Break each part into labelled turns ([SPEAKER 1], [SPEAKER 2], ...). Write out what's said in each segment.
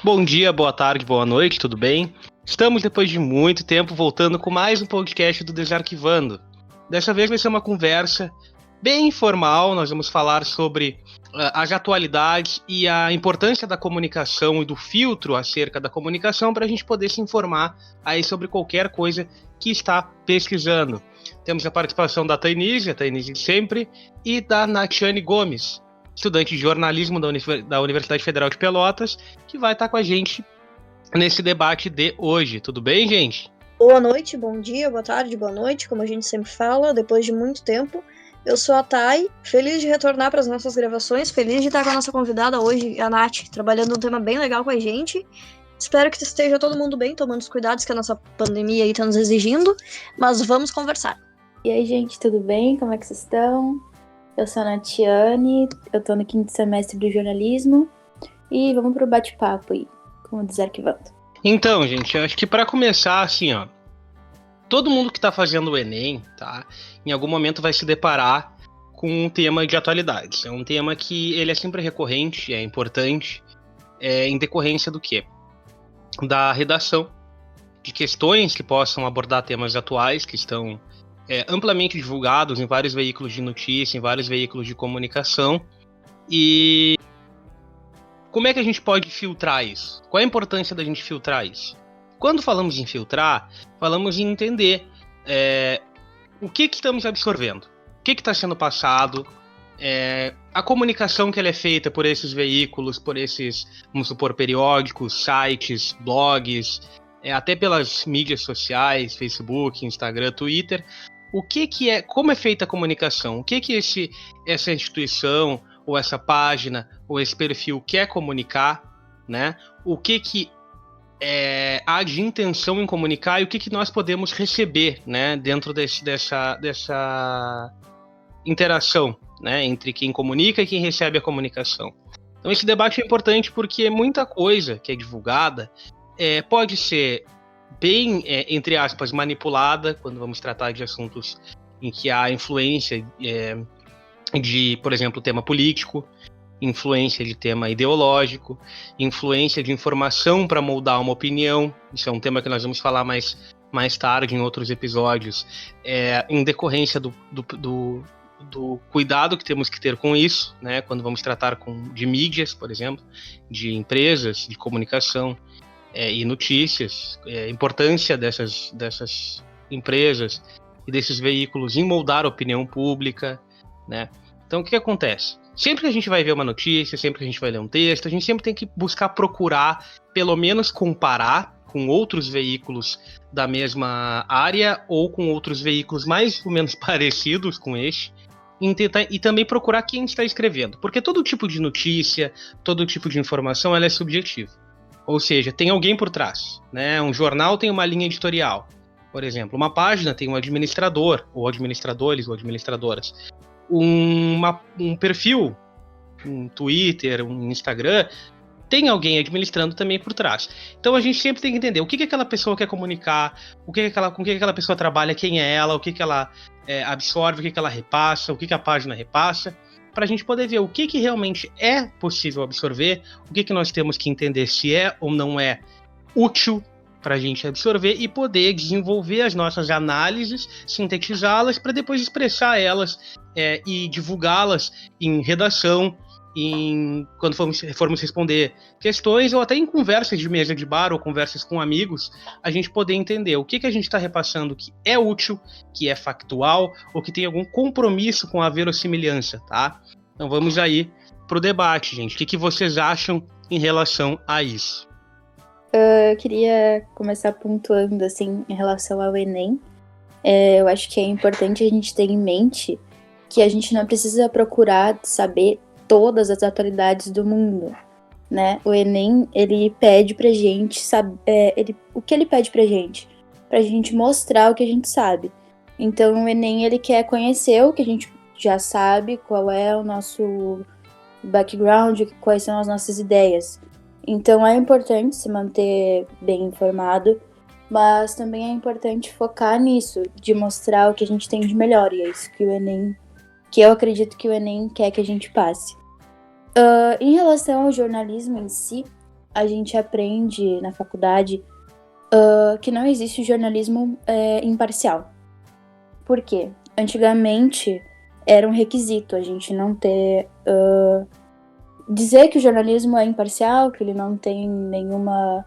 [SPEAKER 1] Bom dia, boa tarde, boa noite, tudo bem? Estamos, depois de muito tempo, voltando com mais um podcast do Desarquivando. Dessa vez vai ser uma conversa bem informal, nós vamos falar sobre as atualidades e a importância da comunicação e do filtro acerca da comunicação para a gente poder se informar aí sobre qualquer coisa que está pesquisando. Temos a participação da Tainise, a Tainise de sempre, e da Natiane Gomes, estudante de jornalismo da Universidade Federal de Pelotas, que vai estar com a gente nesse debate de hoje. Tudo bem, gente?
[SPEAKER 2] Boa noite, bom dia, boa tarde, boa noite, como a gente sempre fala, depois de muito tempo. Eu sou a Thay, feliz de retornar para as nossas gravações, feliz de estar com a nossa convidada hoje, a Nath, trabalhando um tema bem legal com a gente. Espero que esteja todo mundo bem, tomando os cuidados que a nossa pandemia aí está nos exigindo, mas vamos conversar.
[SPEAKER 3] E aí, gente, tudo bem? Como é que vocês estão? Eu sou a Natiane, eu tô no 5º semestre do jornalismo e vamos pro bate-papo aí, com o Desarquivando.
[SPEAKER 1] Então, gente, eu acho que para começar, assim, ó, todo mundo que tá fazendo o Enem, tá, em algum momento vai se deparar com um tema de atualidades. É um tema que ele é sempre recorrente, é importante, em decorrência do quê? Da redação de questões que possam abordar temas atuais que estão amplamente divulgados em vários veículos de notícia, em vários veículos de comunicação. E como é que a gente pode filtrar isso? Qual é a importância da gente filtrar isso? Quando falamos em filtrar, falamos em entender o que estamos absorvendo, o que está sendo passado, a comunicação que ela é feita por esses veículos, por esses, vamos supor, periódicos, sites, blogs, até pelas mídias sociais, Facebook, Instagram, Twitter. Como é feita a comunicação? O que essa instituição, ou essa página, ou esse perfil quer comunicar, né? O que há de intenção em comunicar e o que nós podemos receber, né, dentro dessa interação, né, entre quem comunica e quem recebe a comunicação. Então esse debate é importante porque muita coisa que é divulgada pode ser bem, entre aspas, manipulada, quando vamos tratar de assuntos em que há influência de, por exemplo, tema político, influência de tema ideológico, influência de informação para moldar uma opinião. Isso é um tema que nós vamos falar mais tarde em outros episódios, em decorrência do cuidado que temos que ter com isso, né, quando vamos tratar de mídias, por exemplo, de empresas de comunicação e notícias, a importância dessas empresas e desses veículos em moldar a opinião pública, né? Então, o que acontece? Sempre que a gente vai ver uma notícia, sempre que a gente vai ler um texto, a gente sempre tem que buscar procurar, pelo menos comparar com outros veículos da mesma área ou com outros veículos mais ou menos parecidos com este, e também procurar quem está escrevendo. Porque todo tipo de notícia, todo tipo de informação, ela é subjetiva. Ou seja, tem alguém por trás, né? Um jornal tem uma linha editorial, por exemplo. Uma página tem um administrador, ou administradores, ou administradoras. Um perfil, um Twitter, um Instagram, tem alguém administrando também por trás. Então a gente sempre tem que entender o que aquela pessoa quer comunicar, com que aquela pessoa trabalha, quem é ela, o que ela absorve, o que ela repassa, o que a página repassa, para a gente poder ver o que realmente é possível absorver, o que nós temos que entender se é ou não é útil para a gente absorver e poder desenvolver as nossas análises, sintetizá-las para depois expressar elas e divulgá-las em redação, quando formos responder questões ou até em conversas de mesa de bar ou conversas com amigos, a gente poder entender o que a gente está repassando que é útil, que é factual ou que tem algum compromisso com a verossimilhança, tá? Então vamos aí pro debate, gente. O que vocês acham em relação a isso?
[SPEAKER 3] Eu queria começar pontuando, assim, em relação ao Enem. Eu acho que é importante a gente ter em mente que a gente não precisa procurar saber todas as atualidades do mundo, né? O Enem, ele pede pra gente saber... o que ele pede pra gente? Pra gente mostrar o que a gente sabe. Então, o Enem, ele quer conhecer o que a gente já sabe, qual é o nosso background, quais são as nossas ideias. Então, é importante se manter bem informado, mas também é importante focar nisso, de mostrar o que a gente tem de melhor, e é isso que o Enem, que eu acredito que o Enem quer que a gente passe. Em relação ao jornalismo em si, a gente aprende na faculdade que não existe jornalismo imparcial. Por quê? Antigamente era um requisito a gente não ter... dizer que o jornalismo é imparcial, que ele não tem nenhuma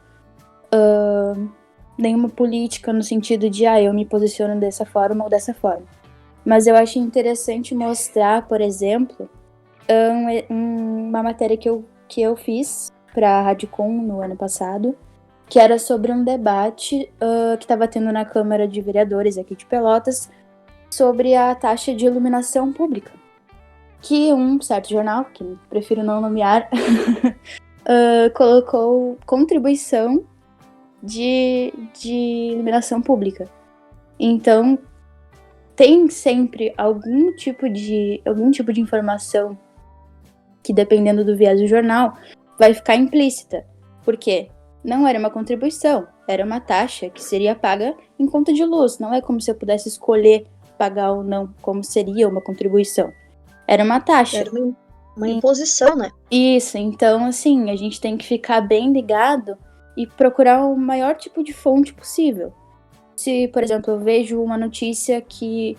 [SPEAKER 3] política no sentido de eu me posiciono dessa forma ou dessa forma. Mas eu acho interessante mostrar, por exemplo, uma matéria que eu fiz para a Radicom no ano passado, que era sobre um debate que estava tendo na Câmara de Vereadores aqui de Pelotas sobre a taxa de iluminação pública. Que um certo jornal, que prefiro não nomear, colocou contribuição de iluminação pública. Então, tem sempre algum tipo de informação que, dependendo do viés do jornal, vai ficar implícita. Por quê? Não era uma contribuição, era uma taxa que seria paga em conta de luz. Não é como se eu pudesse escolher pagar ou não, como seria uma contribuição. Era uma taxa.
[SPEAKER 2] Era uma imposição, né?
[SPEAKER 3] Isso, então, assim, a gente tem que ficar bem ligado e procurar o maior tipo de fonte possível. Se, por exemplo, eu vejo uma notícia que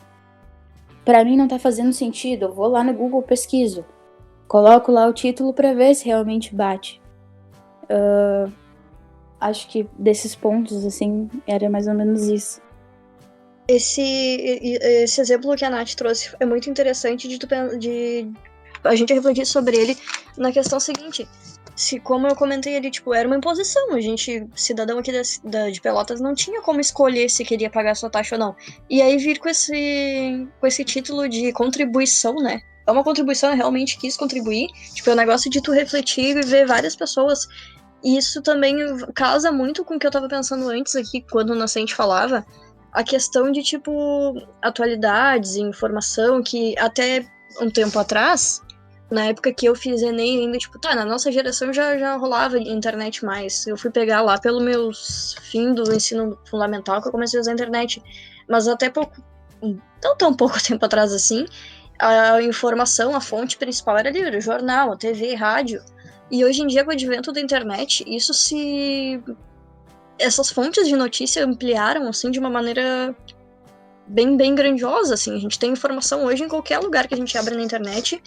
[SPEAKER 3] pra mim não tá fazendo sentido, eu vou lá no Google, pesquiso, coloco lá o título pra ver se realmente bate. Acho que desses pontos, assim, era mais ou menos isso.
[SPEAKER 2] Esse exemplo que a Nath trouxe é muito interessante de a gente refletir sobre ele na questão seguinte. Se, como eu comentei ali, tipo, era uma imposição. A gente, cidadão aqui de Pelotas, não tinha como escolher se queria pagar sua taxa ou não. E aí vir com esse título de contribuição, né? É uma contribuição, eu realmente quis contribuir. Tipo, é um negócio de tu refletir e ver várias pessoas. E isso também casa muito com o que eu tava pensando antes aqui, quando o Nascente falava. A questão de, tipo, atualidades e informação que até um tempo atrás, na época que eu fiz Enem ainda, tipo, na nossa geração já rolava internet mais. Eu fui pegar lá pelo meu fim do ensino fundamental que eu comecei a usar a internet. Mas até não tão pouco tempo atrás assim, a informação, a fonte principal era ali, o jornal, a TV, rádio. E hoje em dia, com o advento da internet, essas fontes de notícia ampliaram, assim, de uma maneira bem, bem grandiosa, assim. A gente tem informação hoje em qualquer lugar que a gente abre na internet.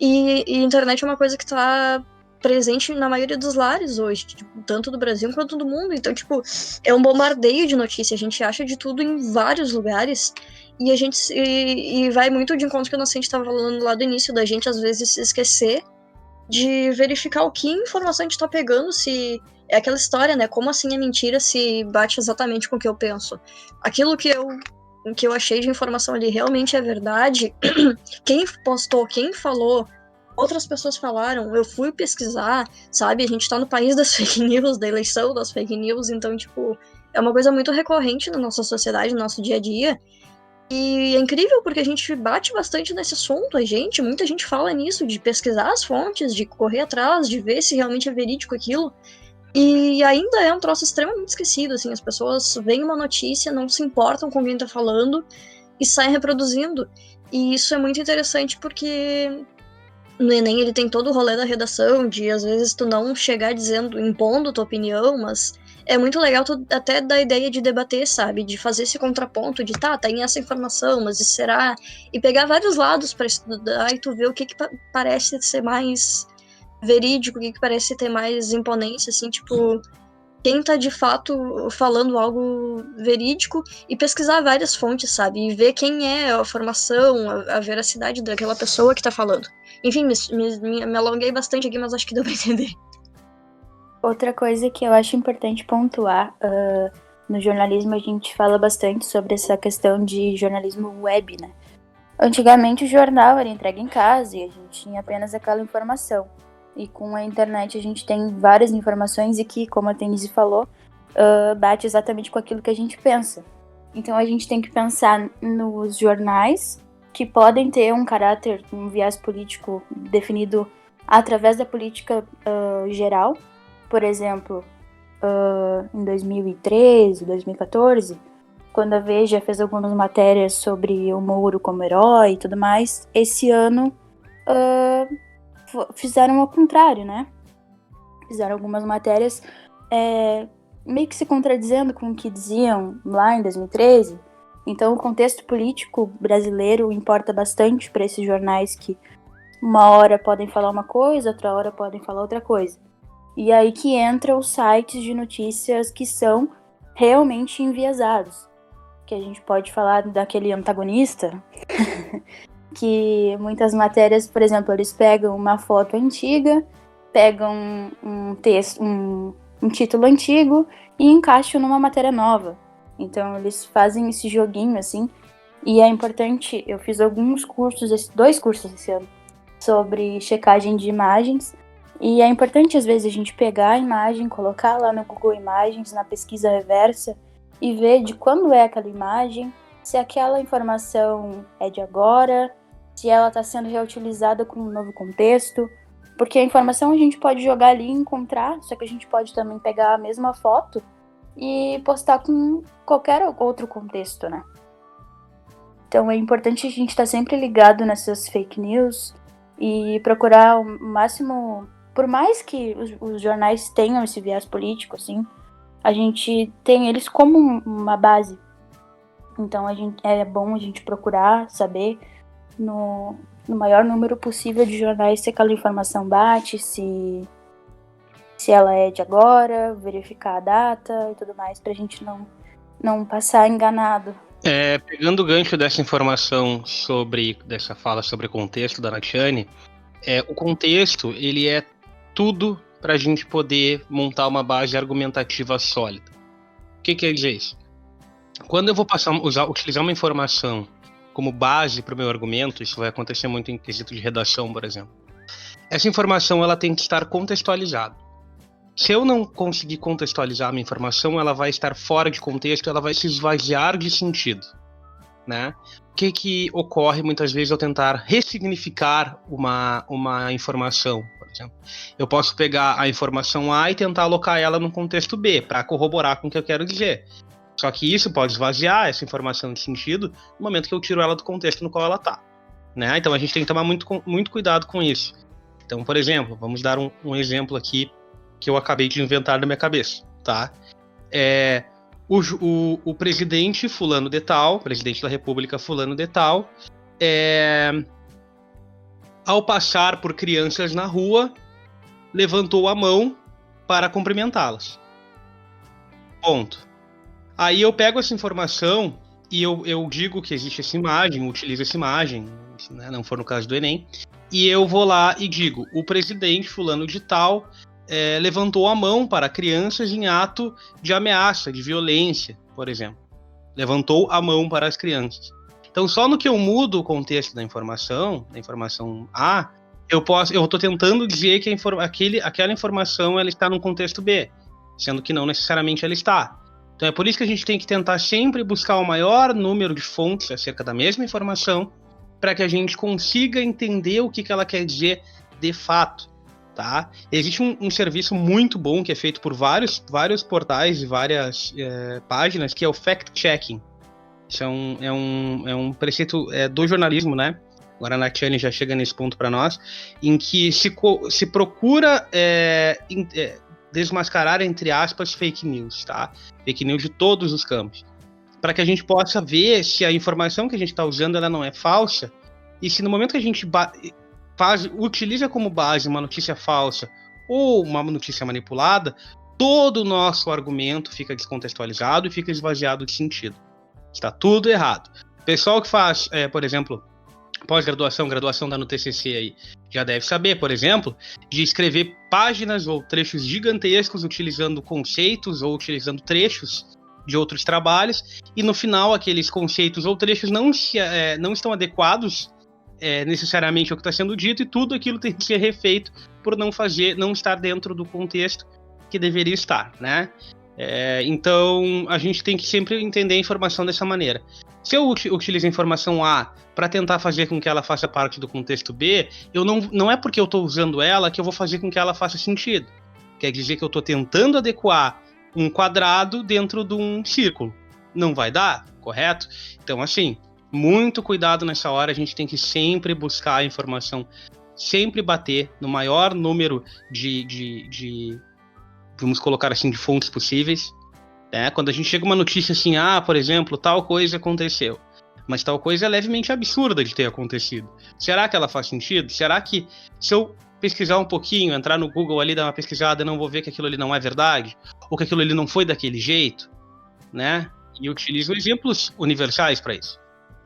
[SPEAKER 2] E a internet é uma coisa que tá presente na maioria dos lares hoje, tipo, tanto do Brasil quanto do mundo. Então, tipo, é um bombardeio de notícia. A gente acha de tudo em vários lugares. E vai muito de encontro que a gente estava falando lá do início, da gente às vezes se esquecer de verificar o que informação a gente tá pegando, se é aquela história, né? Como assim é mentira se bate exatamente com o que eu penso? Aquilo que eu achei de informação ali realmente é verdade. Quem postou, quem falou, outras pessoas falaram, eu fui pesquisar, sabe? A gente tá no país das fake news, da eleição das fake news, então, tipo, é uma coisa muito recorrente na nossa sociedade, no nosso dia a dia. E é incrível porque a gente bate bastante nesse assunto, muita gente fala nisso, de pesquisar as fontes, de correr atrás, de ver se realmente é verídico aquilo. E ainda é um troço extremamente esquecido, assim, as pessoas veem uma notícia, não se importam com quem tá falando e saem reproduzindo. E isso é muito interessante porque no Enem ele tem todo o rolê da redação, de às vezes tu não chegar impondo tua opinião, mas é muito legal tu até dar a ideia de debater, sabe? De fazer esse contraponto, de tem essa informação, mas isso será... E pegar vários lados pra estudar e tu ver o que parece ser mais verídico, o que parece ter mais imponência, assim, tipo, quem tá de fato falando algo verídico e pesquisar várias fontes, sabe? E ver quem é a formação, a veracidade daquela pessoa que tá falando. Enfim, me alonguei bastante aqui, mas acho que deu pra entender.
[SPEAKER 3] Outra coisa que eu acho importante pontuar, no jornalismo a gente fala bastante sobre essa questão de jornalismo web, né? Antigamente o jornal era entregue em casa e a gente tinha apenas aquela informação. E com a internet a gente tem várias informações e que, como a Tenise falou, bate exatamente com aquilo que a gente pensa. Então a gente tem que pensar nos jornais que podem ter um caráter, um viés político definido através da política geral. Por exemplo, em 2013, 2014, quando a Veja fez algumas matérias sobre o Moro como herói e tudo mais, esse ano fizeram ao contrário, né? fizeram algumas matérias meio que se contradizendo com o que diziam lá em 2013. Então o contexto político brasileiro importa bastante para esses jornais que uma hora podem falar uma coisa, outra hora podem falar outra coisa. E aí que entra os sites de notícias que são realmente enviesados. Que a gente pode falar daquele antagonista, que muitas matérias, por exemplo, eles pegam uma foto antiga, pegam um texto, um título antigo e encaixam numa matéria nova. Então eles fazem esse joguinho assim, e é importante, eu fiz alguns cursos, 2 cursos esse ano, sobre checagem de imagens, e é importante às vezes a gente pegar a imagem, colocar lá no Google Imagens, na pesquisa reversa, e ver de quando é aquela imagem, se aquela informação é de agora, se ela está sendo reutilizada com um novo contexto, porque a informação a gente pode jogar ali e encontrar, só que a gente pode também pegar a mesma foto e postar com qualquer outro contexto, né? Então é importante a gente estar sempre ligado nessas fake news e procurar o máximo, por mais que os jornais tenham esse viés político, assim, a gente tem eles como uma base. Então é bom a gente procurar saber no maior número possível de jornais se aquela informação bate, se ela é de agora, verificar a data e tudo mais, pra gente não passar enganado.
[SPEAKER 1] Pegando o gancho dessa informação dessa fala sobre o contexto da Natiane, o contexto, ele é tudo para a gente poder montar uma base argumentativa sólida. O que quer dizer isso? Quando eu vou utilizar uma informação como base para o meu argumento, isso vai acontecer muito em quesito de redação, por exemplo. Essa informação ela tem que estar contextualizada. Se eu não conseguir contextualizar a minha informação, ela vai estar fora de contexto, ela vai se esvaziar de sentido, né? O que ocorre muitas vezes ao tentar ressignificar uma informação, por exemplo? Eu posso pegar a informação A e tentar alocar ela no contexto B, para corroborar com o que eu quero dizer. Só que isso pode esvaziar essa informação de sentido no momento que eu tiro ela do contexto no qual ela está, né? Então a gente tem que tomar muito cuidado com isso. Então, por exemplo, vamos dar um exemplo aqui que eu acabei de inventar na minha cabeça, tá? O presidente fulano de tal, presidente da república fulano de tal, ao passar por crianças na rua, levantou a mão para cumprimentá-las. Ponto. Aí eu pego essa informação e eu digo que existe essa imagem, utilizo essa imagem, né, não for no caso do Enem, e eu vou lá e digo, o presidente fulano de tal levantou a mão para crianças em ato de ameaça, de violência, por exemplo. Levantou a mão para as crianças. Então, só no que eu mudo o contexto da informação A, eu estou tentando dizer que aquela informação ela está num contexto B, sendo que não necessariamente ela está. Então, é por isso que a gente tem que tentar sempre buscar o maior número de fontes acerca da mesma informação, para que a gente consiga entender o que ela quer dizer de fato. Tá? Existe um serviço muito bom que é feito por vários portais e várias páginas, que é o fact-checking. Isso é um preceito do jornalismo, né? Agora a Natiane já chega nesse ponto para nós, em que se procura desmascarar, entre aspas, fake news, tá? Fake news de todos os campos, para que a gente possa ver se a informação que a gente está usando ela não é falsa, e se no momento que a gente utiliza como base uma notícia falsa ou uma notícia manipulada, todo o nosso argumento fica descontextualizado e fica esvaziado de sentido. Está tudo errado. O pessoal que faz, por exemplo, pós-graduação, graduação da no TCC aí, já deve saber, por exemplo, de escrever páginas ou trechos gigantescos utilizando conceitos ou utilizando trechos de outros trabalhos, e no final aqueles conceitos ou trechos não estão adequados necessariamente ao que está sendo dito, e tudo aquilo tem que ser refeito por não estar dentro do contexto que deveria estar, né? Então a gente tem que sempre entender a informação dessa maneira. Se eu utilizo a informação A para tentar fazer com que ela faça parte do contexto B, não é porque eu estou usando ela que eu vou fazer com que ela faça sentido. Quer dizer que eu estou tentando adequar um quadrado dentro de um círculo. Não vai dar, correto? Então, assim, muito cuidado nessa hora, a gente tem que sempre buscar a informação sempre bater no maior número vamos colocar assim, de fontes possíveis. Né? Quando a gente chega uma notícia assim, por exemplo, tal coisa aconteceu, mas tal coisa é levemente absurda de ter acontecido. Será que ela faz sentido? Será que se eu pesquisar um pouquinho, entrar no Google ali, dar uma pesquisada, eu não vou ver que aquilo ali não é verdade? Ou que aquilo ali não foi daquele jeito? Né? E eu utilizo exemplos universais para isso.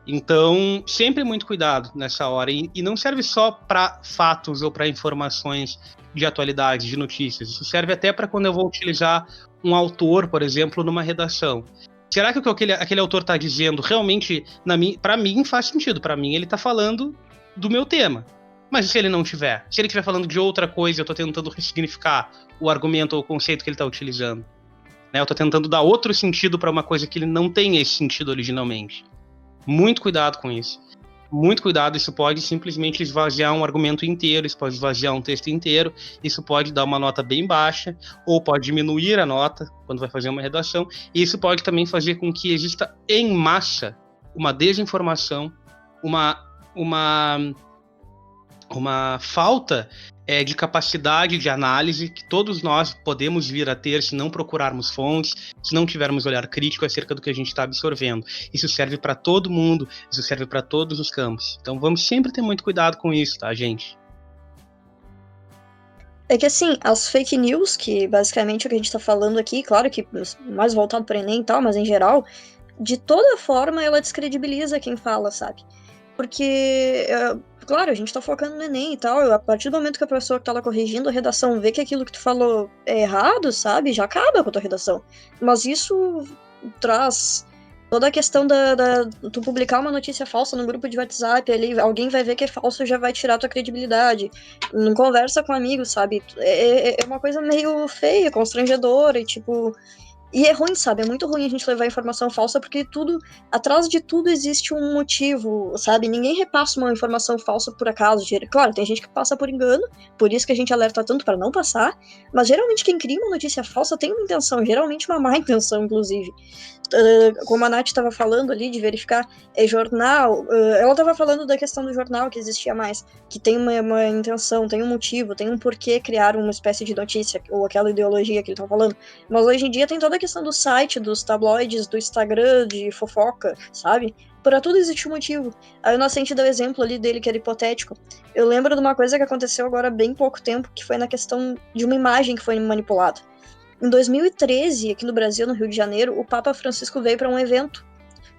[SPEAKER 1] Então, sempre muito cuidado nessa hora. E não serve só para fatos ou para informações de atualidade, de notícias. Isso serve até para quando eu vou utilizar um autor, por exemplo, numa redação. Será que o que aquele autor está dizendo realmente, para mim, faz sentido? Para mim, ele está falando do meu tema. Mas e se ele não tiver? Se ele estiver falando de outra coisa, eu estou tentando ressignificar o argumento ou o conceito que ele está utilizando. Né? Eu estou tentando dar outro sentido para uma coisa que ele não tem esse sentido originalmente. Muito cuidado com isso. Muito cuidado, isso pode simplesmente esvaziar um argumento inteiro, isso pode esvaziar um texto inteiro, isso pode dar uma nota bem baixa, ou pode diminuir a nota quando vai fazer uma redação, e isso pode também fazer com que exista em massa uma desinformação, uma falta de capacidade de análise que todos nós podemos vir a ter se não procurarmos fontes, se não tivermos olhar crítico acerca do que a gente está absorvendo. Isso serve para todo mundo, isso serve para todos os campos. Então vamos sempre ter muito cuidado com isso, tá, gente?
[SPEAKER 2] É que assim, as fake news, que basicamente é o que a gente tá falando aqui, claro que mais voltado para Enem e tal, mas em geral, de toda forma ela descredibiliza quem fala, sabe? Porque, claro, a gente tá focando no Enem e tal, a partir do momento que a pessoa que tá lá corrigindo a redação vê que aquilo que tu falou é errado, sabe? Já acaba com a tua redação. Mas isso traz toda a questão tu publicar uma notícia falsa no grupo de WhatsApp, ali, alguém vai ver que é falso e já vai tirar a tua credibilidade. Não conversa com amigos, sabe? É uma coisa meio feia, constrangedora, e tipo... E é ruim, sabe? É muito ruim a gente levar informação falsa, porque atrás de tudo existe um motivo, sabe? Ninguém repassa uma informação falsa por acaso. Claro, tem gente que passa por engano, por isso que a gente alerta tanto para não passar, mas geralmente quem cria uma notícia falsa tem uma intenção, geralmente uma má intenção, inclusive. Como a Nath estava falando ali, de verificar jornal, ela estava falando da questão do jornal que existia mais, que tem uma intenção, tem um motivo, tem um porquê criar uma espécie de notícia, ou aquela ideologia que ele estava falando. Mas hoje em dia tem toda a questão do site, dos tabloides, do Instagram, de fofoca, sabe? Para tudo existe um motivo. Aí o Nascente deu exemplo ali dele, que era hipotético. Eu lembro de uma coisa que aconteceu agora há bem pouco tempo, que foi na questão de uma imagem que foi manipulada. Em 2013, aqui no Brasil, no Rio de Janeiro, o Papa Francisco veio para um evento.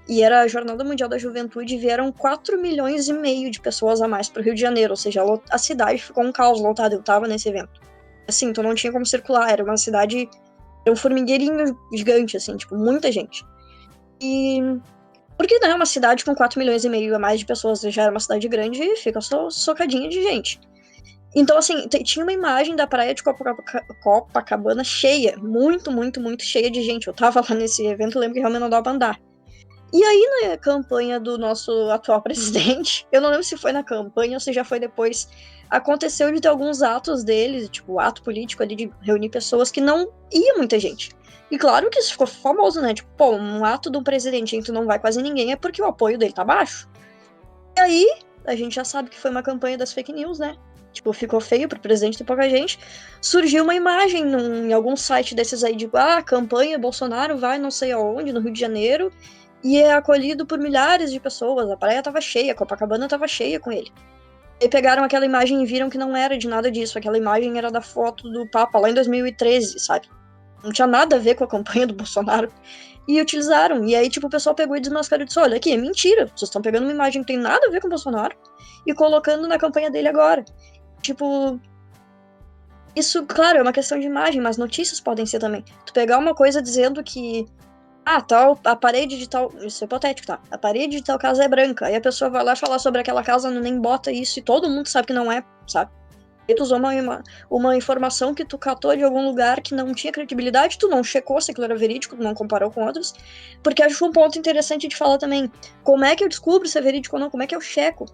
[SPEAKER 2] E era a Jornada Mundial da Juventude, e vieram 4,5 milhões de pessoas a mais para o Rio de Janeiro. Ou seja, a cidade ficou um caos lotado. Eu tava nesse evento. Assim, então não tinha como circular. Era uma cidade... Era um formigueirinho gigante, assim, tipo, muita gente. E... Porque, né, uma cidade com 4,5 milhões a mais de pessoas já era uma cidade grande e fica socadinha de gente. Então, assim, tinha uma imagem da praia de Copacabana cheia, muito, muito, muito cheia de gente. Eu tava lá nesse evento, lembro que realmente não dava pra andar. E aí, na campanha do nosso atual presidente, eu não lembro se foi na campanha ou se já foi depois, aconteceu de ter alguns atos deles, tipo, ato político ali de reunir pessoas que não ia muita gente. E claro que isso ficou famoso, né? Tipo, pô, um ato de um presidente em que não vai quase ninguém é porque o apoio dele tá baixo. E aí, a gente já sabe que foi uma campanha das fake news, né? Tipo, ficou feio pro presidente ter pouca gente. Surgiu uma imagem em algum site desses aí de, campanha, Bolsonaro vai não sei aonde, no Rio de Janeiro, e é acolhido por milhares de pessoas. A praia tava cheia, Copacabana tava cheia com ele. E pegaram aquela imagem e viram que não era de nada disso. Aquela imagem era da foto do Papa lá em 2013, sabe? Não tinha nada a ver com a campanha do Bolsonaro. E utilizaram. E aí, tipo, o pessoal pegou e desmascarou e disse, olha aqui, é mentira. Vocês estão pegando uma imagem que tem nada a ver com o Bolsonaro e colocando na campanha dele agora. Tipo, isso, claro, é uma questão de imagem, mas notícias podem ser também. Tu pegar uma coisa dizendo que, a parede de tal, isso é hipotético, tá? A parede de tal casa é branca, aí a pessoa vai lá falar sobre aquela casa, nem bota isso, e todo mundo sabe que não é, sabe? E tu usou uma informação que tu catou de algum lugar que não tinha credibilidade, tu não checou se aquilo era verídico, tu não comparou com outros, porque acho um ponto interessante de falar também, como é que eu descubro se é verídico ou não, como é que eu checo?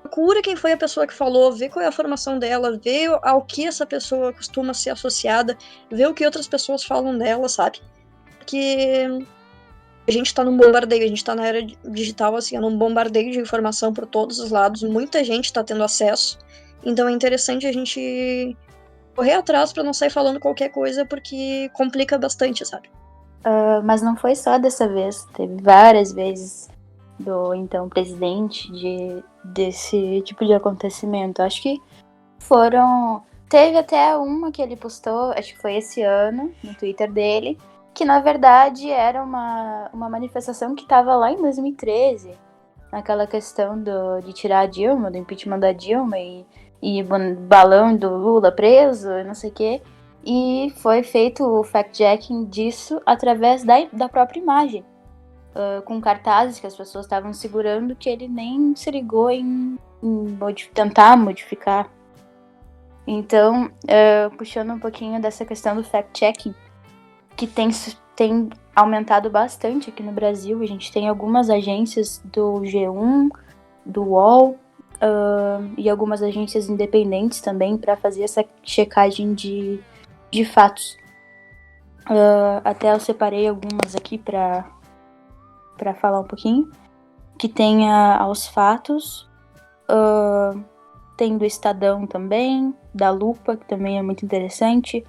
[SPEAKER 2] Procura quem foi a pessoa que falou, vê qual é a formação dela, vê ao que essa pessoa costuma ser associada, vê o que outras pessoas falam dela, sabe? Porque a gente tá num bombardeio, a gente tá na era digital, assim, num bombardeio de informação por todos os lados, muita gente tá tendo acesso, Então é interessante a gente correr atrás pra não sair falando qualquer coisa, porque complica bastante, sabe?
[SPEAKER 3] Mas não foi só dessa vez, teve várias vezes do então presidente desse tipo de acontecimento. Acho que teve até uma que ele postou, acho que foi esse ano, no Twitter dele, que na verdade era uma manifestação que estava lá em 2013, naquela questão de tirar a Dilma, do impeachment da Dilma e balão do Lula preso, não sei o quê. E foi feito o fact-checking disso através da própria imagem, com cartazes que as pessoas estavam segurando, que ele nem se ligou em tentar modificar. Então, puxando um pouquinho dessa questão do fact-checking, que tem aumentado bastante aqui no Brasil. A gente tem algumas agências do G1, do UOL, e algumas agências independentes também para fazer essa checagem de fatos. Até eu separei algumas aqui para falar um pouquinho. Que tem aos fatos, tem do Estadão também, da Lupa, que também é muito interessante,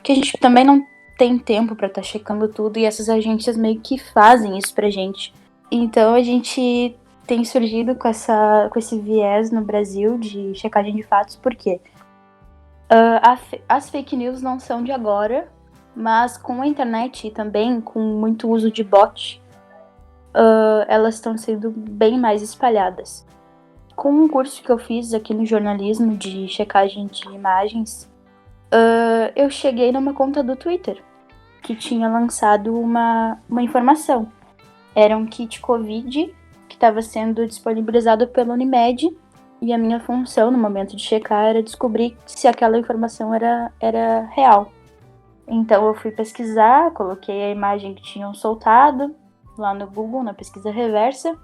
[SPEAKER 3] que a gente também não tem tempo para estar checando tudo, e essas agências meio que fazem isso pra gente. Então a gente tem surgido com esse viés no Brasil de checagem de fatos, por quê? As fake news não são de agora, mas com a internet e também com muito uso de bot, elas estão sendo bem mais espalhadas. Com um curso que eu fiz aqui no jornalismo de checagem de imagens, eu cheguei numa conta do Twitter que tinha lançado uma informação. Era um kit Covid que estava sendo disponibilizado pela Unimed, e a minha função no momento de checar era descobrir se aquela informação era real. Então eu fui pesquisar, coloquei a imagem que tinham soltado lá no Google, na pesquisa reversa,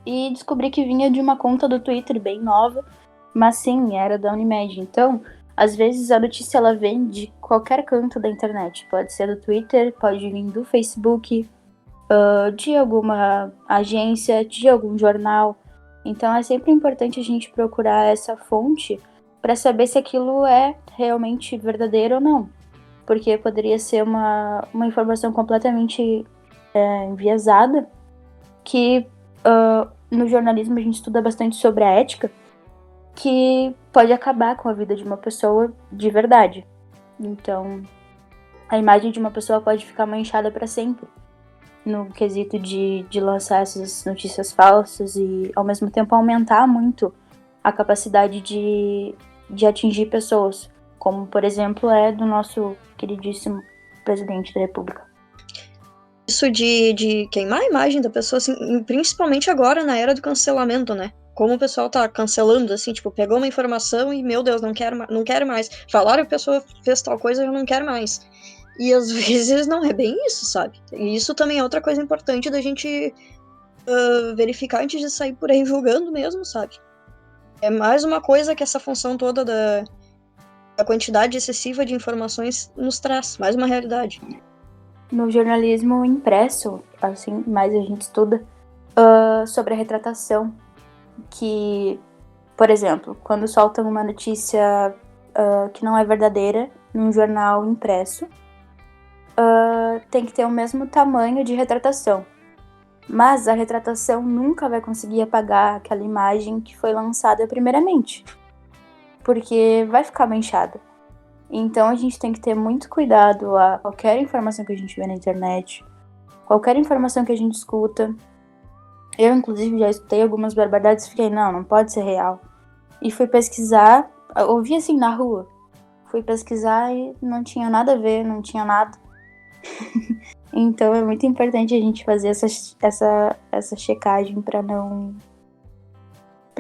[SPEAKER 3] e descobri que vinha de uma conta do Twitter bem nova, mas sim, era da Unimed. Então, às vezes a notícia ela vem de qualquer canto da internet. Pode ser do Twitter, pode vir do Facebook, de alguma agência, de algum jornal. Então é sempre importante a gente procurar essa fonte para saber se aquilo é realmente verdadeiro ou não. Porque poderia ser uma informação completamente enviesada, que no jornalismo a gente estuda bastante sobre a ética, que pode acabar com a vida de uma pessoa de verdade. Então, a imagem de uma pessoa pode ficar manchada para sempre no quesito de lançar essas notícias falsas e, ao mesmo tempo, aumentar muito a capacidade de atingir pessoas, como, por exemplo, é do nosso queridíssimo presidente da República.
[SPEAKER 2] Isso de queimar a imagem da pessoa, assim, principalmente agora na era do cancelamento, né? Como o pessoal tá cancelando, assim, tipo, pegou uma informação e, meu Deus, não quero mais. Falaram que a pessoa fez tal coisa, eu não quero mais. E às vezes não é bem isso, sabe? E isso também é outra coisa importante da gente verificar antes de sair por aí julgando mesmo, sabe? É mais uma coisa que essa função toda da quantidade excessiva de informações nos traz, mais uma realidade.
[SPEAKER 3] No jornalismo impresso, assim, mais a gente estuda sobre a retratação, que, por exemplo, quando soltam uma notícia que não é verdadeira num jornal impresso, tem que ter o mesmo tamanho de retratação. Mas a retratação nunca vai conseguir apagar aquela imagem que foi lançada primeiramente, porque vai ficar manchada. Então a gente tem que ter muito cuidado a qualquer informação que a gente vê na internet, qualquer informação que a gente escuta. Eu, inclusive, já escutei algumas barbaridades e fiquei, não pode ser real. E fui pesquisar, ouvi assim na rua, fui pesquisar e não tinha nada a ver, não tinha nada. Então é muito importante a gente fazer essa checagem pra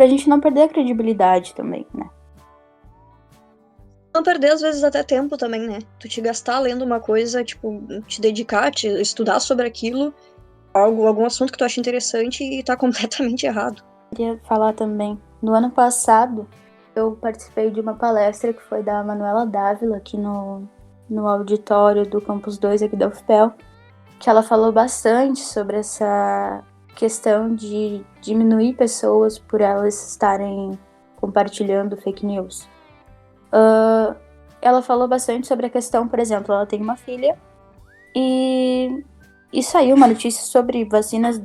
[SPEAKER 3] gente não perder a credibilidade também, né?
[SPEAKER 2] Não perder, às vezes, até tempo também, né? Tu te gastar lendo uma coisa, tipo, te dedicar, te estudar sobre aquilo, algum assunto que tu acha interessante e tá completamente errado.
[SPEAKER 3] Queria falar também, no ano passado, eu participei de uma palestra que foi da Manuela Dávila, aqui no auditório do Campus 2 aqui da UFPEL, que ela falou bastante sobre essa questão de diminuir pessoas por elas estarem compartilhando fake news. Ela falou bastante sobre a questão, por exemplo, ela tem uma filha e saiu uma notícia sobre vacinas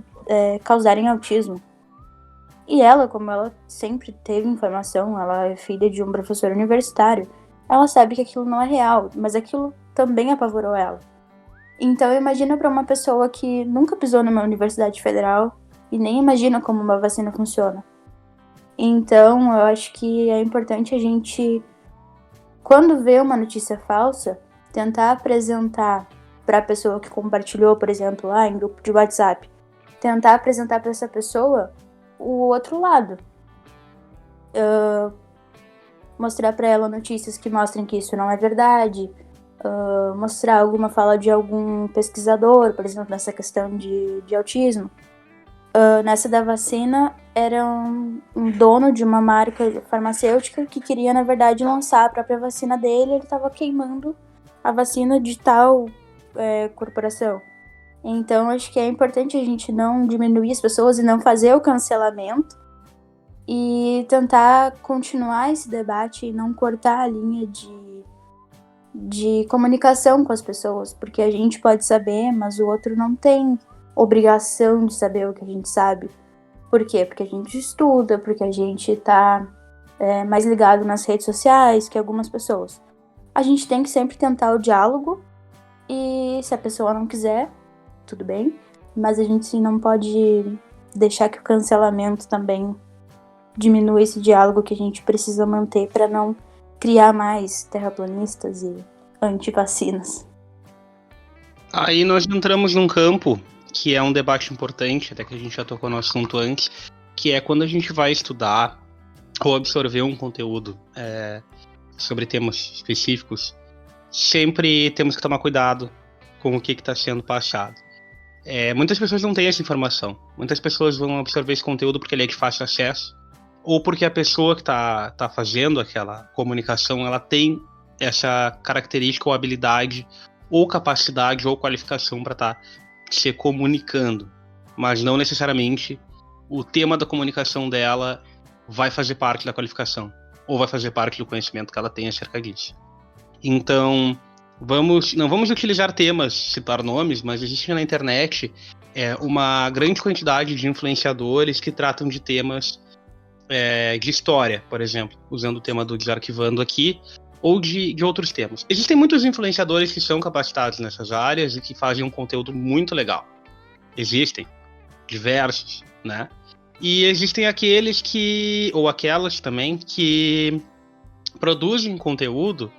[SPEAKER 3] causarem autismo. E ela, como ela sempre teve informação, ela é filha de um professor universitário, ela sabe que aquilo não é real, mas aquilo também apavorou ela. Então imagina para uma pessoa que nunca pisou numa universidade federal e nem imagina como uma vacina funciona. Então eu acho que é importante a gente, quando vê uma notícia falsa, tentar apresentar para a pessoa que compartilhou, por exemplo, em grupo de WhatsApp, tentar apresentar para essa pessoa o outro lado. Mostrar para ela notícias que mostrem que isso não é verdade, mostrar alguma fala de algum pesquisador, por exemplo, nessa questão de autismo. Nessa da vacina, era um dono de uma marca farmacêutica que queria, na verdade, lançar a própria vacina dele, ele estava queimando a vacina de tal corporação. Então, acho que é importante a gente não diminuir as pessoas e não fazer o cancelamento e tentar continuar esse debate e não cortar a linha de comunicação com as pessoas, porque a gente pode saber, mas o outro não tem obrigação de saber o que a gente sabe. Por quê? Porque a gente estuda, porque a gente tá mais ligado nas redes sociais que algumas pessoas. A gente tem que sempre tentar o diálogo e se a pessoa não quiser, tudo bem, mas a gente sim não pode deixar que o cancelamento também diminua esse diálogo que a gente precisa manter para não criar mais terraplanistas e antivacinas.
[SPEAKER 1] Aí nós entramos num campo que é um debate importante, até que a gente já tocou no assunto antes, que é quando a gente vai estudar ou absorver um conteúdo sobre temas específicos, sempre temos que tomar cuidado com o que está sendo passado. Muitas pessoas não têm essa informação. Muitas pessoas vão absorver esse conteúdo porque ele é de fácil acesso, ou porque a pessoa que está fazendo aquela comunicação, ela tem essa característica ou habilidade, ou capacidade, ou qualificação para estar se comunicando. Mas não necessariamente o tema da comunicação dela vai fazer parte da qualificação, ou vai fazer parte do conhecimento que ela tem acerca disso. Então, não vamos utilizar temas, citar nomes, mas existe na internet uma grande quantidade de influenciadores que tratam de temas de história, por exemplo, usando o tema do Desarquivando aqui, ou de outros temas. Existem muitos influenciadores que são capacitados nessas áreas e que fazem um conteúdo muito legal. Existem diversos, né? E existem aqueles ou aquelas também, que produzem conteúdo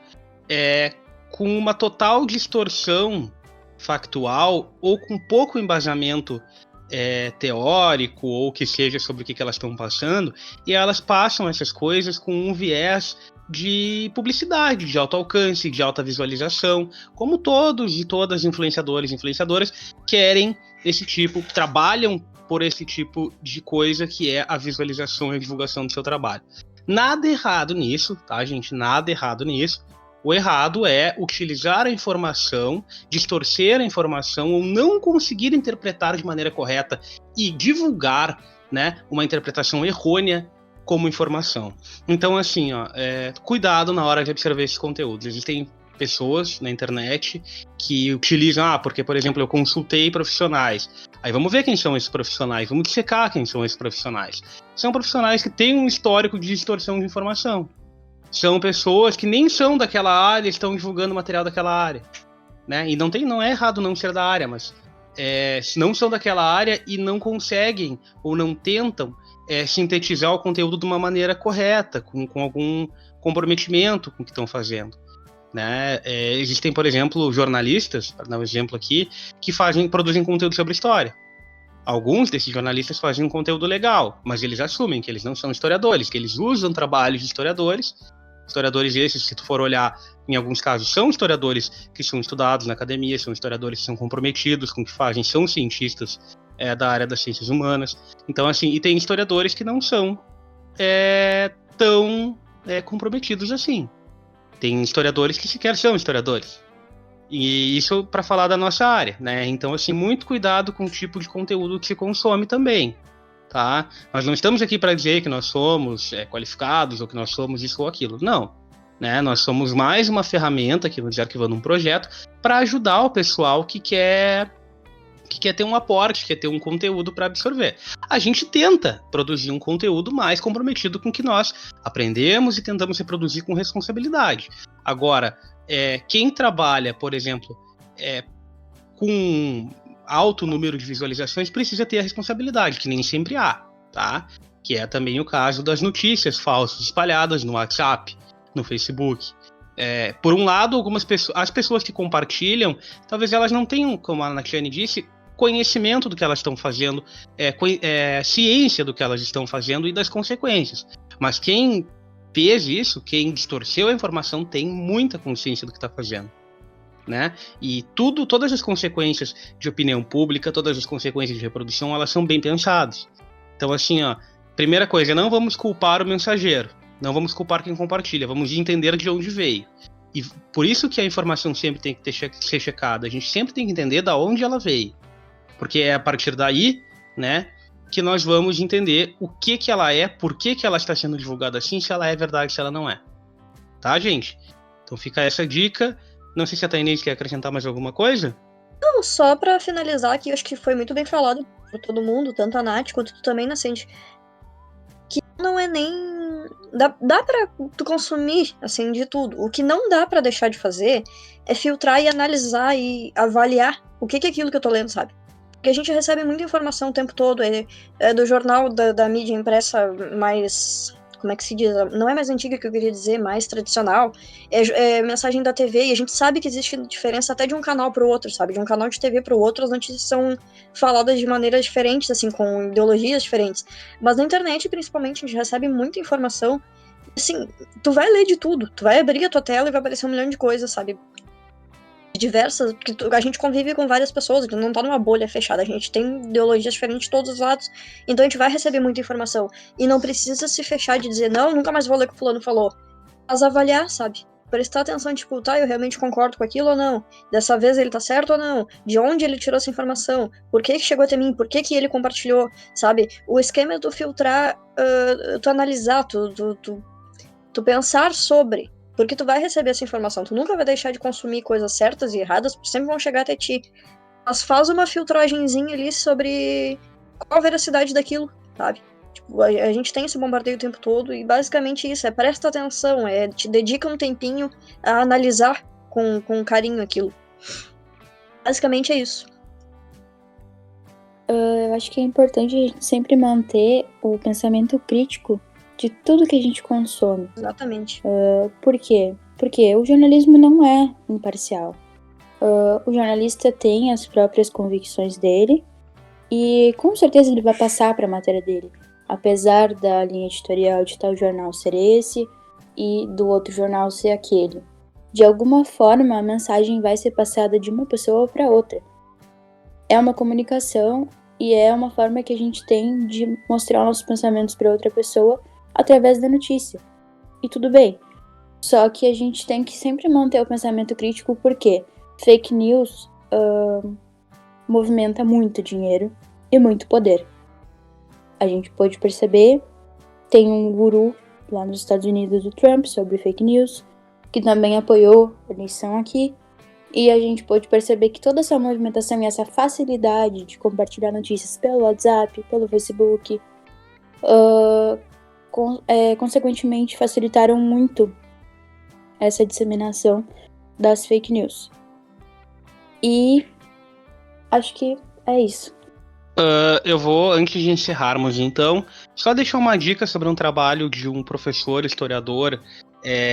[SPEAKER 1] com uma total distorção factual ou com pouco embasamento teórico ou que seja sobre o que elas estão passando, e elas passam essas coisas com um viés de publicidade, de alto alcance, de alta visualização, como todos e todas influenciadores e influenciadoras querem esse tipo, trabalham por esse tipo de coisa que é a visualização e a divulgação do seu trabalho. Nada errado nisso, tá, gente? Nada errado nisso. O errado é utilizar a informação, distorcer a informação ou não conseguir interpretar de maneira correta e divulgar, né, uma interpretação errônea como informação. Então, assim, cuidado na hora de absorver esses conteúdos. Existem pessoas na internet que utilizam, porque, por exemplo, eu consultei profissionais. Aí vamos ver quem são esses profissionais, vamos dissecar quem são esses profissionais. São profissionais que têm um histórico de distorção de informação. São pessoas que nem são daquela área, estão divulgando material daquela área, né? E não é errado não ser da área, mas não são daquela área e não conseguem ou não tentam sintetizar o conteúdo de uma maneira correta, com algum comprometimento com o que estão fazendo, né? Existem, por exemplo, jornalistas, para dar um exemplo aqui, que produzem conteúdo sobre história. Alguns desses jornalistas fazem um conteúdo legal, mas eles assumem que eles não são historiadores, que eles usam trabalhos de historiadores. Historiadores esses, se tu for olhar, em alguns casos, são historiadores que são estudados na academia, são historiadores que são comprometidos com o que fazem, são cientistas da área das ciências humanas. Então, assim, e tem historiadores que não são tão comprometidos assim. Tem historiadores que sequer são historiadores. E isso para falar da nossa área, né? Então, assim, muito cuidado com o tipo de conteúdo que se consome também. tá? Nós não estamos aqui para dizer que nós somos qualificados ou que nós somos isso ou aquilo. Não. Né? Nós somos mais uma ferramenta aqui no Desarquivando um Projeto para ajudar o pessoal que quer ter um aporte, quer ter um conteúdo para absorver. A gente tenta produzir um conteúdo mais comprometido com o que nós aprendemos e tentamos reproduzir com responsabilidade. Agora, quem trabalha, por exemplo, com alto número de visualizações precisa ter a responsabilidade, que nem sempre há, tá? Que é também o caso das notícias falsas espalhadas no WhatsApp, no Facebook. Por um lado, as pessoas que compartilham, talvez elas não tenham, como a Natiane disse, conhecimento do que elas estão fazendo, ciência do que elas estão fazendo e das consequências. Mas quem fez isso, quem distorceu a informação, tem muita consciência do que está fazendo. Né? E todas as consequências de opinião pública, todas as consequências de reprodução, elas são bem pensadas. Então, assim, primeira coisa, não vamos culpar o mensageiro, não vamos culpar quem compartilha, vamos entender de onde veio. E por isso que a informação sempre tem que ser checada, a gente sempre tem que entender de onde ela veio. Porque é a partir daí, né, que nós vamos entender o que ela é, por que ela está sendo divulgada assim, se ela é verdade, se ela não é. Tá, gente? Então fica essa dica. Não sei se a Tainês quer acrescentar mais alguma coisa.
[SPEAKER 2] Não, só pra finalizar aqui, eu acho que foi muito bem falado por todo mundo, tanto a Nath quanto tu também, Nascente, que não é nem... Dá pra tu consumir, assim, de tudo. O que não dá pra deixar de fazer é filtrar e analisar e avaliar o que é aquilo que eu tô lendo, sabe? Porque a gente recebe muita informação o tempo todo, do jornal da mídia impressa mais... Como é que se diz? Não é mais antiga que eu queria dizer, mais tradicional. É mensagem da TV, e a gente sabe que existe diferença até de um canal pro outro, sabe? De um canal de TV pro outro, as notícias são faladas de maneiras diferentes, assim, com ideologias diferentes. Mas na internet, principalmente, a gente recebe muita informação. Assim, tu vai ler de tudo. Tu vai abrir a tua tela e vai aparecer um milhão de coisas, sabe? Diversas, porque a gente convive com várias pessoas, a gente não tá numa bolha fechada, a gente tem ideologias diferentes de todos os lados, então a gente vai receber muita informação, e não precisa se fechar de dizer, não, nunca mais vou ler o que o fulano falou, mas avaliar, sabe, prestar atenção, tipo, tá, eu realmente concordo com aquilo ou não, dessa vez ele tá certo ou não, de onde ele tirou essa informação, por que chegou até mim, por que ele compartilhou, sabe, o esquema é tu filtrar, tu analisar, tu pensar sobre. Porque tu vai receber essa informação, tu nunca vai deixar de consumir coisas certas e erradas, sempre vão chegar até ti. Mas faz uma filtragenzinha ali sobre qual a veracidade daquilo, sabe? Tipo, a gente tem esse bombardeio o tempo todo e basicamente isso, presta atenção, te dedica um tempinho a analisar com carinho aquilo. Basicamente é isso.
[SPEAKER 3] Eu acho que é importante a gente sempre manter o pensamento crítico de tudo que a gente consome.
[SPEAKER 2] Exatamente.
[SPEAKER 3] Por quê? Porque o jornalismo não é imparcial. O jornalista tem as próprias convicções dele e com certeza ele vai passar para a matéria dele. Apesar da linha editorial de tal jornal ser esse e do outro jornal ser aquele. De alguma forma, a mensagem vai ser passada de uma pessoa para outra. É uma comunicação e é uma forma que a gente tem de mostrar nossos pensamentos para outra pessoa através da notícia. E tudo bem. Só que a gente tem que sempre manter o pensamento crítico porque fake news movimenta muito dinheiro e muito poder. A gente pode perceber, tem um guru lá nos Estados Unidos do Trump sobre fake news, que também apoiou a eleição aqui. E a gente pode perceber que toda essa movimentação e essa facilidade de compartilhar notícias pelo WhatsApp, pelo Facebook, consequentemente facilitaram muito essa disseminação das fake news. E acho que é isso.
[SPEAKER 1] Eu vou, antes de encerrarmos então, só deixar uma dica sobre um trabalho de um professor, historiador,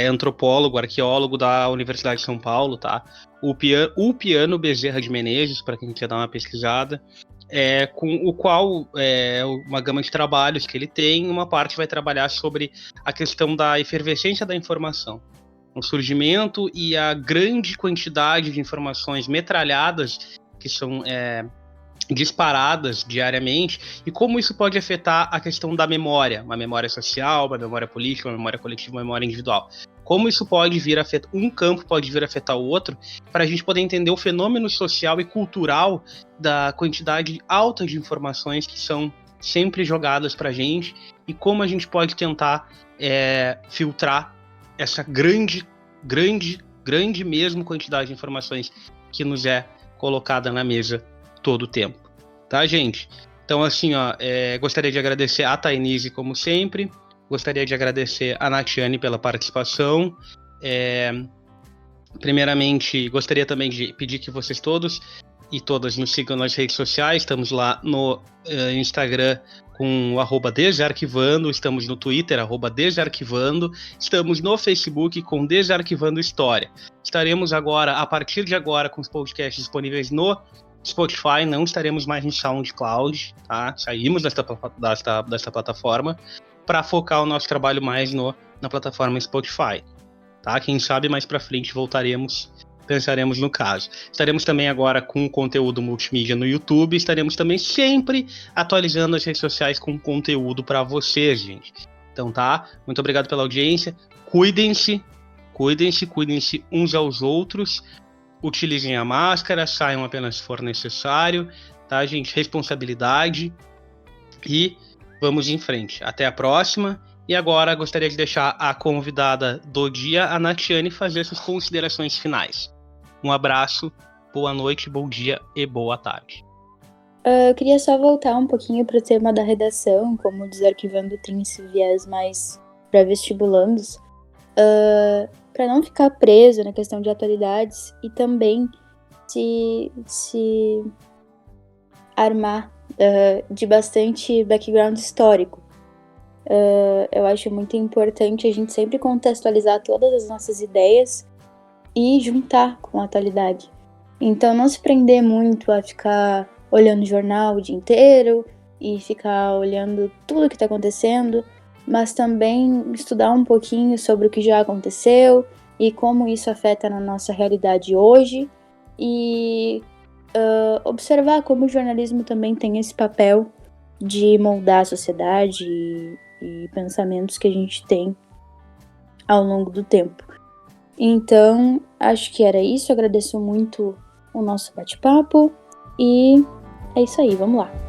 [SPEAKER 1] antropólogo, arqueólogo da Universidade de São Paulo, tá? O Piano Bezerra de Menezes, para quem quer dar uma pesquisada. Com o qual uma gama de trabalhos que ele tem, uma parte vai trabalhar sobre a questão da efervescência da informação, o surgimento e a grande quantidade de informações metralhadas que são disparadas diariamente e como isso pode afetar a questão da memória, uma memória social, uma memória política, uma memória coletiva, uma memória individual. Como isso pode vir a afetar, um campo pode vir a afetar o outro, para a gente poder entender o fenômeno social e cultural da quantidade alta de informações que são sempre jogadas pra gente e como a gente pode tentar filtrar essa grande mesmo quantidade de informações que nos é colocada na mesa todo o tempo. Tá, gente? Então, assim, gostaria de agradecer a Tainise, como sempre. Gostaria de agradecer a Natiane pela participação. Primeiramente, gostaria também de pedir que vocês todos e todas nos sigam nas redes sociais. Estamos lá no Instagram com o @Desarquivando, estamos no Twitter, @Desarquivando, estamos no Facebook com Desarquivando História. Estaremos agora, a partir de agora, com os podcasts disponíveis no Spotify, não estaremos mais no SoundCloud, tá? Saímos desta plataforma para focar o nosso trabalho mais na plataforma Spotify, tá? Quem sabe mais para frente pensaremos no caso. Estaremos também agora com conteúdo multimídia no YouTube, estaremos também sempre atualizando as redes sociais com conteúdo para vocês, gente. Então, tá? Muito obrigado pela audiência, cuidem-se uns aos outros, utilizem a máscara, saiam apenas se for necessário, tá, gente? Responsabilidade e vamos em frente. Até a próxima. E agora gostaria de deixar a convidada do dia, a Natiane, fazer suas considerações finais. Um abraço, boa noite, bom dia e boa tarde.
[SPEAKER 3] Eu queria só voltar um pouquinho para o tema da redação, como o Desarquivando tem esse viés mais para vestibulandos, para não ficar preso na questão de atualidades e também se armar de bastante background histórico. Eu acho muito importante a gente sempre contextualizar todas as nossas ideias e juntar com a atualidade. Então não se prender muito a ficar olhando jornal o dia inteiro e ficar olhando tudo que está acontecendo, mas também estudar um pouquinho sobre o que já aconteceu e como isso afeta na nossa realidade hoje e observar como o jornalismo também tem esse papel de moldar a sociedade e pensamentos que a gente tem ao longo do tempo. Então, acho que era isso. Agradeço muito o nosso bate-papo e é isso aí, vamos lá.